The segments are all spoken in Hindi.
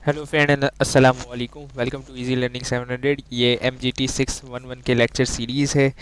हेलो फ्रेंड एंड अस्सलाम वालेकुम। Welcome to easy learning 700। ये एम जी टी 611 के लेक्चर सीरीज़ है।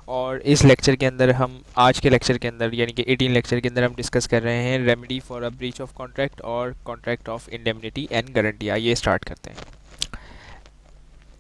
और इस लेक्चर के अंदर हम आज के लेक्चर के अंदर यानी कि 18 लेक्चर के अंदर हम डिस्कस कर रहे हैं remedy for a breach of contract और contract of indemnity and guarantee. आइए स्टार्ट करते हैं।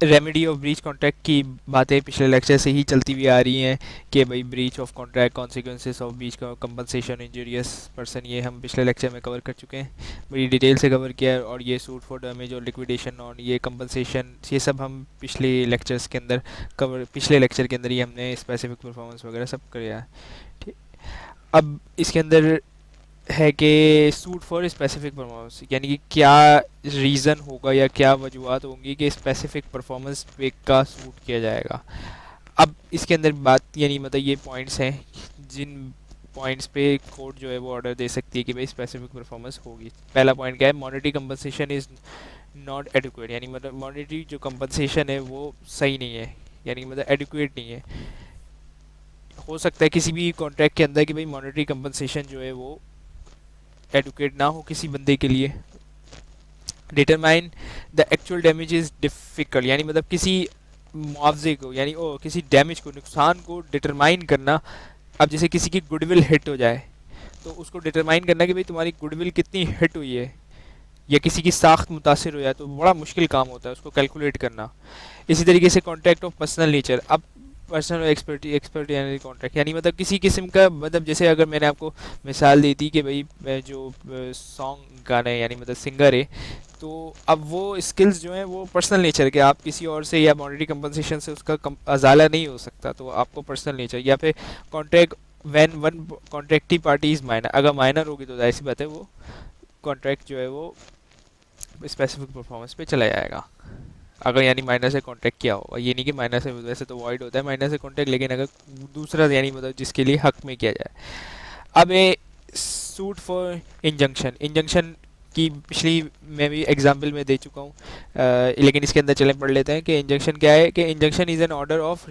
रेमेडी ऑफ ब्रीच कॉन्ट्रैक्ट की बातें पिछले लेक्चर से ही चलती हुई आ रही हैं कि भाई breach of contract, consequences of breach का, कंपनसेशन, इंजूरियस पर्सन, ये हम पिछले लेक्चर में कवर कर चुके हैं, बड़ी डिटेल से कवर किया है। और ये सूट फॉर डैमेज और लिक्विडेशन और ये कंपनसेशन, ये सब हम पिछले लेक्चर्स के अंदर पिछले लेक्चर के अंदर ही हमने स्पेसिफिक परफॉर्मेंस वगैरह सब किया है। ठीक। अब इसके अंदर है कि सूट फॉर स्पेसिफिक परफॉर्मेंस यानी कि क्या रीज़न होगा या क्या वजूहत होंगी कि स्पेसिफिक परफॉर्मेंस पे का सूट किया जाएगा। अब इसके अंदर बात यानी मतलब ये पॉइंट्स हैं जिन पॉइंट्स पे कोर्ट जो है वो ऑर्डर दे सकती है कि भाई स्पेसिफिक परफॉर्मेंस होगी। पहला पॉइंट क्या है? Monetary compensation is not adequate, यानी मतलब मॉनेटरी जो कंपनसेशन है वो सही नहीं है, यानी मतलब एडिक्वेट नहीं है। हो सकता है किसी भी कॉन्ट्रैक्ट के अंदर कि भाई मॉनेटरी कंपनसेशन जो है वो एडुकेट ना हो किसी बंदे के लिए। Determine the actual damage is difficult, यानी मतलब किसी मुआवजे को यानी किसी डैमेज को, नुकसान को डिटरमाइन करना। अब जैसे किसी की गुडविल हिट हो जाए तो उसको डिटरमाइन करना कि भाई तुम्हारी गुडविल कितनी हिट हुई है, या किसी की साख्त मुतासर हो जाए तो बड़ा मुश्किल काम होता है उसको कैलकुलेट करना। इसी तरीके से कॉन्ट्रैक्ट ऑफ पर्सनल नेचर। अब पर्सनल एक्सपर्ट यानी कॉन्ट्रैक्ट यानी मतलब किसी किस्म का, मतलब जैसे अगर मैंने आपको मिसाल दी थी कि भाई जो सॉन्ग गाना है यानी मतलब सिंगर है, तो अब वो स्किल्स जो हैं वो पर्सनल नेचर के, आप किसी और से या मॉनेटरी कंपनसेशन से उसका अजाला नहीं हो सकता, तो आपको पर्सनल नेचर। या फिर contract when one contractee party is minor, अगर माइनर होगी तो जाहिर सी बात है वो कॉन्ट्रैक्ट जो है वो स्पेसिफिक परफॉर्मेंस पे चला जाएगा। अगर यानी माइनर से कॉन्टैक्ट किया होगा, ये नहीं कि माइनर से, वैसे तो वॉइड होता है माइनर से कॉन्टैक्ट, लेकिन अगर दूसरा यानी मतलब जिसके लिए हक में किया जाए। अब ये सूट फॉर इंजंक्शन, इंजंक्शन की पिछली मैं भी एग्जाम्पल में दे चुका हूँ, लेकिन इसके अंदर चले पढ़ लेते हैं कि इंजंक्शन क्या है। कि injunction is an order of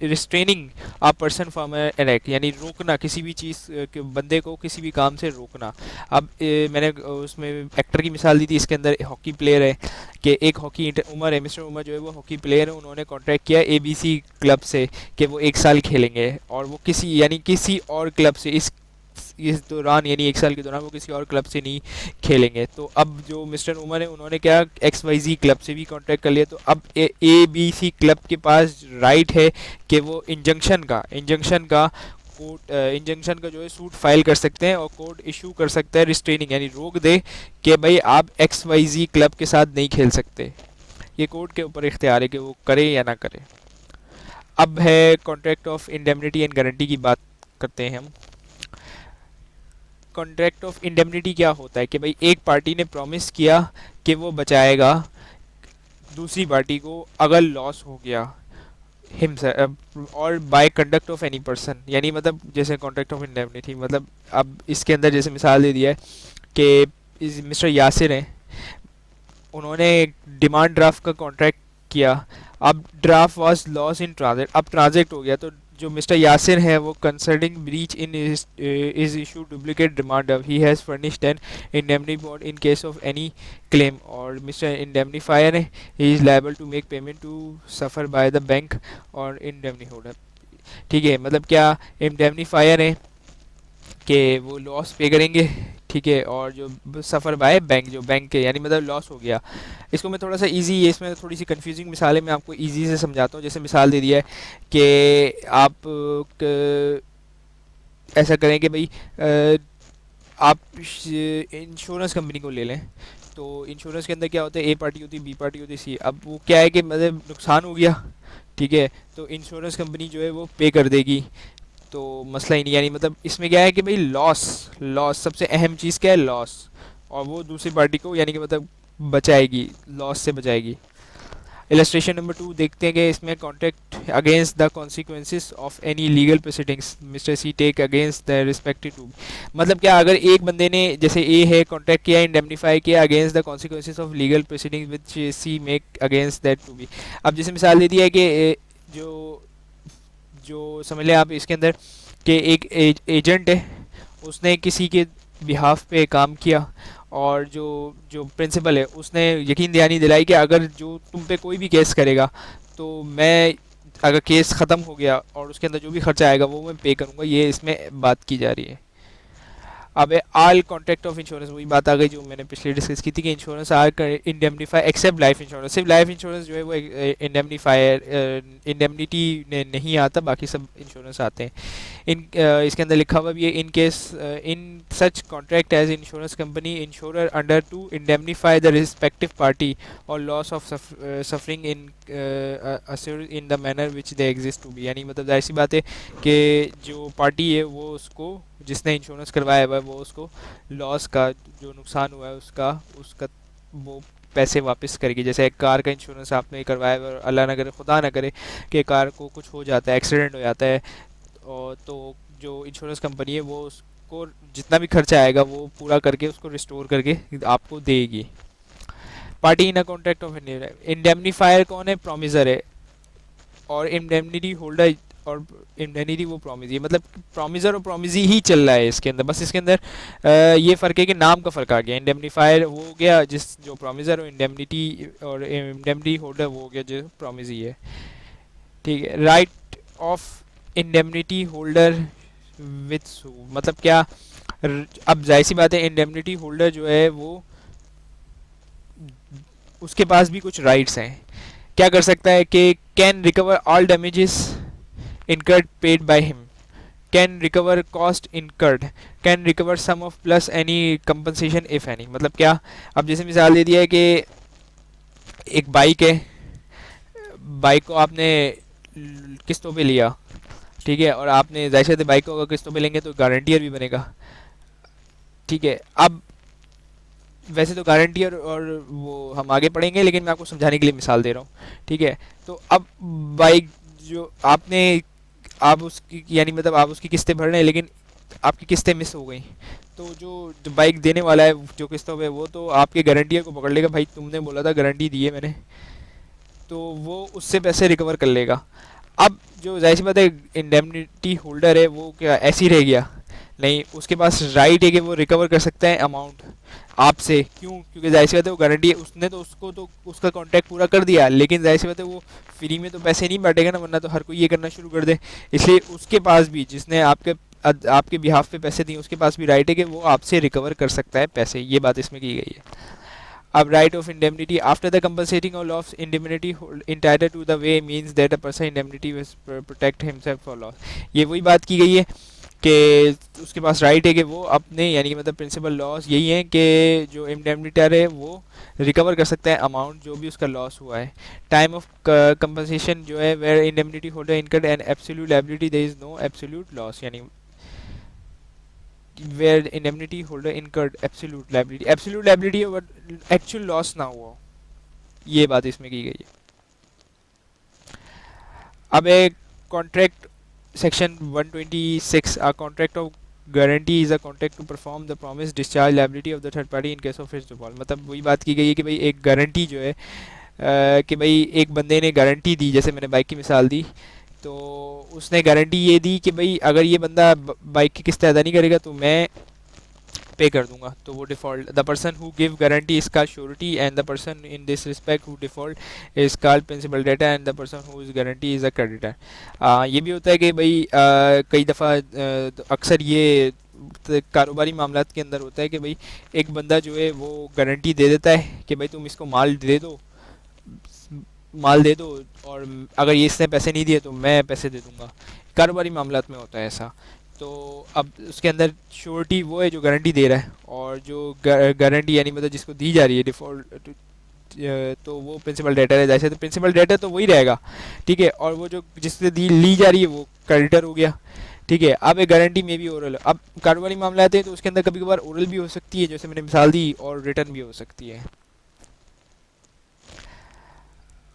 restraining uh person from an act, यानी रोकना किसी भी चीज़ के बंदे को किसी भी काम से रोकना। अब मैंने उसमें एक्टर की मिसाल दी थी, इसके अंदर हॉकी प्लेयर है कि एक उमर है, मिस्टर उमर जो है वो हॉकी प्लेयर है, उन्होंने कॉन्ट्रैक्ट किया एबीसी क्लब से कि वो 1 साल खेलेंगे, और वो किसी और क्लब से इस दौरान यानी 1 साल के दौरान वो किसी और क्लब से नहीं खेलेंगे। तो अब जो मिस्टर उमर है उन्होंने क्या XYZ क्लब से भी कॉन्ट्रैक्ट कर लिया, तो अब ABC क्लब के पास राइट है कि वो इंजंक्शन का कोर्ट इंजंक्शन का जो है सूट फाइल कर सकते हैं और कोर्ट इशू कर सकता है रिस्ट्रेनिंग, यानी रोक दे कि भाई आप XYZ क्लब के साथ नहीं खेल सकते। ये कोर्ट के ऊपर इख्तियार है कि वो करे या ना करे। अब है contract of indemnity and guarantee की बात करते हैं हम। कॉन्ट्रैक्ट ऑफ इंडेमनिटी क्या होता है कि भाई एक पार्टी ने प्रॉमिस किया कि वो बचाएगा दूसरी पार्टी को अगर लॉस हो गया और by conduct of any person, यानी मतलब जैसे कॉन्ट्रैक्ट ऑफ इंडेमनिटी मतलब अब इसके अंदर जैसे मिसाल दे दिया है कि मिस्टर यासिर हैं, उन्होंने एक ड्राफ्ट का कॉन्ट्रैक्ट किया। अब draft was loss in transit, अब ट्रांजिट हो गया, तो जो मिस्टर यासिर है वो concerning breach in is issue duplicate demand, he has furnished an indemnity bond in case of any claim, और मिस्टर इंडेमनीफायर है, he is liable to make payment to suffer by the bank और इंडेमनी होल्डर। ठीक है, मतलब क्या इंडेमनीफायर है कि वो लॉस पे करेंगे, ठीक है, और जो सफ़र बाय बैंक, जो बैंक के यानी मतलब लॉस हो गया। इसको मैं थोड़ा सा इजी है, इसमें थोड़ी सी कंफ्यूजिंग मिसाल है, मैं आपको इजी से समझाता हूँ। जैसे मिसाल दे दिया है कि आप ऐसा करें कि भाई आप इंश्योरेंस कंपनी को ले लें, तो इंश्योरेंस के अंदर क्या होता है, ए पार्टी होती है, बी पार्टी होती है, सी। अब वो क्या है कि मतलब नुकसान हो गया, ठीक है, तो इंश्योरेंस कंपनी जो है वो पे कर देगी, तो मसला ही नहीं। यानी मतलब इसमें क्या है कि भाई लॉस लॉस सबसे अहम चीज़ क्या है, लॉस, और वो दूसरी पार्टी को यानी कि मतलब बचाएगी, लॉस से बचाएगी। इलस्ट्रेशन नंबर 2 देखते हैं कि इसमें contract against the consequences of any legal proceedings mister C take against the respective to, मतलब क्या अगर एक बंदे ने जैसे ए है कॉन्ट्रैक्ट किया, इंडेमनीफाई किया against the consequences of legal proceedings which C make against that to be. अब जैसे मिसाल दे दिया है कि जो जो समझ लें आप इसके अंदर कि एक एजेंट है, उसने किसी के बिहाफ पे काम किया, और जो जो प्रिंसिपल है उसने यकीन दहानी दिलाई कि अगर जो तुम पे कोई भी केस करेगा तो मैं, अगर केस ख़त्म हो गया और उसके अंदर जो भी खर्चा आएगा वो मैं पे करूँगा, ये इसमें बात की जा रही है। अब आल कॉन्ट्रैक्ट ऑफ इंश्योरेंस, वही बात आ गई जो मैंने पिछले डिस्कस की थी कि insurance are indemnify except life insurance, सिर्फ लाइफ इंश्योरेंस जो है वो इंडेमनीफायर इंडेमनिटी नहीं आता, बाकी सब इंश्योरेंस आते हैं। इसके अंदर लिखा हुआ भी है, in case in such contract as insurance company insurer under to indemnify the respective party और loss of suffering in assure in the manner which they exist to be, यानी मतलब जाहिर सी बात है कि जो पार्टी है वो उसको, जिसने इंश्योरेंस करवाया हुआ है वो उसको लॉस का, जो नुकसान हुआ है उसका उसका वो पैसे वापस करेगी। जैसे एक कार का इंश्योरेंस आपने करवाया है और अल्लाह ना करे, खुदा ना करे कि कार को कुछ हो जाता है, एक्सीडेंट हो जाता है, और तो जो इंश्योरेंस कंपनी है वो उसको जितना भी खर्चा आएगा वो पूरा करके उसको रिस्टोर करके आपको देगी। Party in a contract of indemnifier कौन है? प्रोमिजर है। और इंडेमनिटी होल्डर और इंडेमनिटी वो प्रोमिस, ये मतलब प्रोमिजर और प्रोमिजी ही चल रहा है इसके अंदर, बस इसके अंदर ये फ़र्क है कि नाम का फ़र्क आ गया। इंडेमनीफायर वो हो गया जिस जो प्रोमिजर, और इंडेमनिटी और इंडेमनिटी होल्डर वो हो गया जो प्रोमिजी है। ठीक है। Right of indemnity holder with sue, मतलब क्या? अब जाहिर सी बात है इंडेमनिटी होल्डर जो है वो, उसके पास भी कुछ राइट्स हैं। क्या कर सकता है कि can recover all damages incurred paid by him, can recover cost incurred, can recover sum of plus any compensation if any। मतलब क्या? अब जैसे मिसाल दे दिया है कि एक बाइक है, बाइक को आपने किस्तों पे लिया, ठीक है, और आपने जाहिर सी बाइक को अगर किस्तों पे लेंगे तो गारंटियर भी बनेगा, ठीक है। अब वैसे तो गारंटियर और वो हम आगे पढ़ेंगे, लेकिन मैं आपको समझाने के लिए मिसाल दे रहा हूँ, ठीक है। तो अब बाइक जो आपने, आप उसकी यानी मतलब आप उसकी किस्तें भर रहे हैं, लेकिन आपकी किस्तें मिस हो गई, तो जो बाइक देने वाला है जो किस्तों पे, वो तो आपके गारंटियर को पकड़ लेगा, भाई तुमने बोला था, गारंटी दी है मैंने, तो वो उससे पैसे रिकवर कर लेगा। अब जो जाहिर सी बात है इंडेमनिटी होल्डर है वो क्या ऐसे ही रह गया? नहीं, उसके पास राइट है कि वो रिकवर कर सकता है अमाउंट आपसे। क्यों? क्योंकि जाहिर सी बात है वो गारंटी है, उसने तो उसको तो उसका कॉन्ट्रैक्ट पूरा कर दिया, लेकिन जाहिर सी बात है वो फ्री में तो पैसे नहीं बांटेगा ना, वरना तो हर कोई ये करना शुरू कर दे। इसलिए उसके पास भी, जिसने आपके बिहाफ पे पैसे दिए, उसके पास भी राइट है कि वो आपसे रिकवर कर सकता है पैसे। ये बात इसमें की गई है। अब right of indemnity after the compensating और loss indemnity entitled to the way means that a person indemnity will protect himself for loss. ये वही बात की गई है कि उसके पास राइट है कि वो अपने, यानी कि मतलब प्रिंसिपल लॉस यही है कि जो इंडेमनिटर है वो रिकवर कर सकता है अमाउंट जो भी उसका लॉस हुआ है। टाइम ऑफ कंपनसेशन जो है where indemnity holder incurred and absolute liability there is no absolute loss, यानी where indemnity holder incurred absolute liability और एक्चुअल लॉस ना हुआ, ये बात इसमें की गई है। अब एक contract section 126, a contract of guarantee is a contract to perform the promise discharge liability of the third party in case of its default। मतलब वही बात की गई है कि भाई एक गारंटी जो है कि भाई एक बंदे ने गारंटी दी, जैसे मैंने बाइक की मिसाल दी, तो उसने गारंटी ये दी कि भाई अगर ये बंदा बाइक की किस्त अदा नहीं करेगा तो मैं पे कर दूंगा, तो वो default, the person who give guarantee is called surety and the person in this respect who default is called principal debtor and the person who is guarantee is a creditor. ये भी होता है कि भाई कई दफ़ा अक्सर ये कारोबारी मामलात के अंदर होता है कि भाई एक बंदा जो है वो गारंटी दे देता है कि भाई तुम इसको माल दे दो और अगर ये इसने पैसे नहीं दिए तो मैं पैसे दे दूंगा। कारोबारी मामलात में होता है ऐसा। तो अब उसके अंदर श्योरिटी वो है जो गारंटी दे रहा है, और जो गारंटी यानी मतलब जिसको दी जा रही है डिफ़ॉल्ट, तो वो प्रिंसिपल डेटर है। जैसे तो प्रिंसिपल डेटर तो वही रहेगा, ठीक है, और वो जो जिससे ली जा रही है वो क्रेडिटर हो गया, ठीक है। अब एक गारंटी में भी ओरल, अब कारोबारी मामला आते हैं तो उसके अंदर कभी कभार ओरल भी हो सकती है जैसे मैंने मिसाल दी, और रिटर्न भी हो सकती है।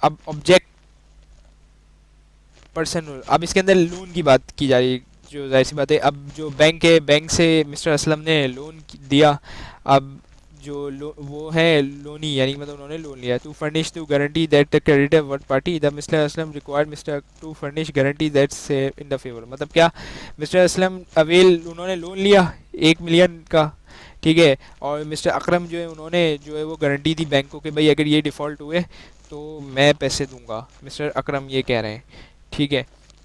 अब ऑब्जेक्ट पर्सन, अब इसके अंदर लोन की बात की जा रही है, जो जाहिर सी बात है अब जो बैंक है, बैंक से मिस्टर असलम ने लोन दिया। अब जो वो है लोनी, यानी मतलब उन्होंने लोन लिया to furnish to guarantee that the creditor third party the mister Aslam required mister to furnish guarantee that's in the favour. मतलब क्या? मिस्टर असलम अवेल, उन्होंने लोन लिया 1 मिलियन का, ठीक है। और मिस्टर अकरम जो है उन्होंने जो है वो गारंटी दी बैंक को कि भाई अगर ये डिफ़ॉल्ट हुए तो मैं पैसे दूंगा, मिस्टर अकरम ये कह रहे हैं। ठीक है,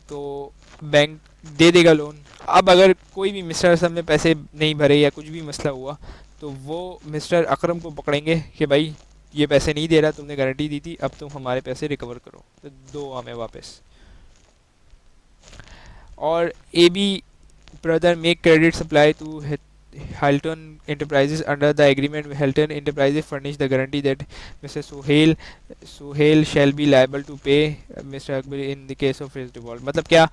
तो बैंक दे देगा लोन। अब अगर कोई भी मिस्टर असम ने पैसे नहीं भरे या कुछ भी मसला हुआ तो वो मिस्टर अकरम को पकड़ेंगे कि भाई ये पैसे नहीं दे रहा, तुमने गारंटी दी थी, अब तुम हमारे पैसे रिकवर करो, तो दो हमें वापस। और A B brother make credit supply to Hilton Enterprises under the agreement. Hilton Enterprises furnish the guarantee that Mr. Suhail shall be liable to pay Mr. Akbar in the case of his default। मतलब क्या,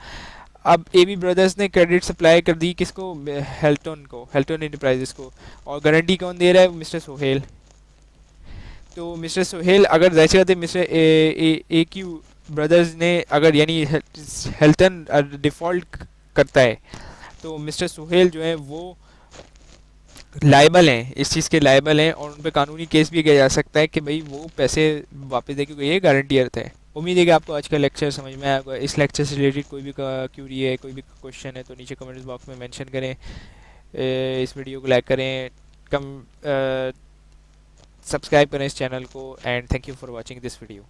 अब ए बी ब्रदर्स ने क्रेडिट सप्लाई कर दी किसको, हेल्टन को, हेल्टन इंटरप्राइजेस को, और गारंटी कौन दे रहा है, मिस्टर सोहेल। तो मिस्टर सोहेल अगर जैसे कहते मिस्टर ए क्यू ब्रदर्स ने अगर यानी हेल्टन डिफ़ॉल्ट करता है तो मिस्टर सुहेल जो है वो लाइबल हैं, इस चीज़ के लाइबल हैं, और उन पर कानूनी केस भी किया जा सकता है कि भाई वो पैसे वापस दे, क्योंकि ये गारंटियर थे। उम्मीद है कि आपको आज का लेक्चर समझ में आएगा। इस लेक्चर से रिलेटेड कोई भी क्यूरी है, कोई भी क्वेश्चन है तो नीचे कमेंट्स बॉक्स में मेंशन करें। इस वीडियो को लाइक करें, कम सब्सक्राइब करें इस चैनल को, and thank you for watching this video.